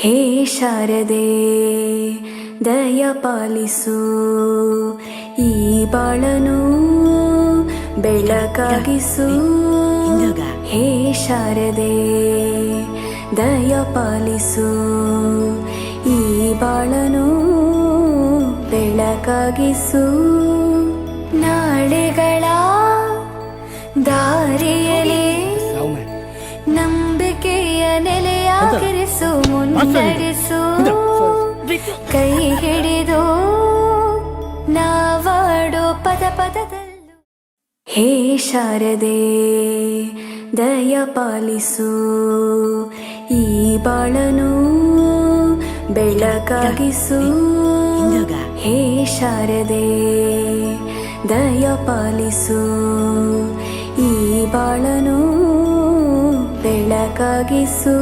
ಹೇ ಶಾರದೆ ದಯ ಪಾಲಿಸು, ಈ ಬಾಳನು ಬೆಳಕಾಗಿಸು. ಹೇ ಶಾರದೆ ದಯ ಪಾಲಿಸು, ಈ ಬಾಳನು ಬೆಳಕಾಗಿಸು. ನಾಳೆಗಳ ದಾರಿಯಲ್ಲಿ ನಂಬಿಕೆಯ ನೆಲೆಯಾಗಿರಿಸು, ಮುನ್ನಡೆಸು. ಕೈ ಹಿಡಿದು ನಾವಾಡೋ ಪದ ಪದದಲ್ಲೂ. ಹೇ ಶಾರದೆ ದಯ ಪಾಲಿಸು, ಈ ಬಾಳನು ಬೆಳಕಾಗಿಸು. ಹೇ ಶಾರದೆ ದಯ ಪಾಲಿಸು, ಈ ಬಾಳನು ಬೆಳಕಾಗಿಸು.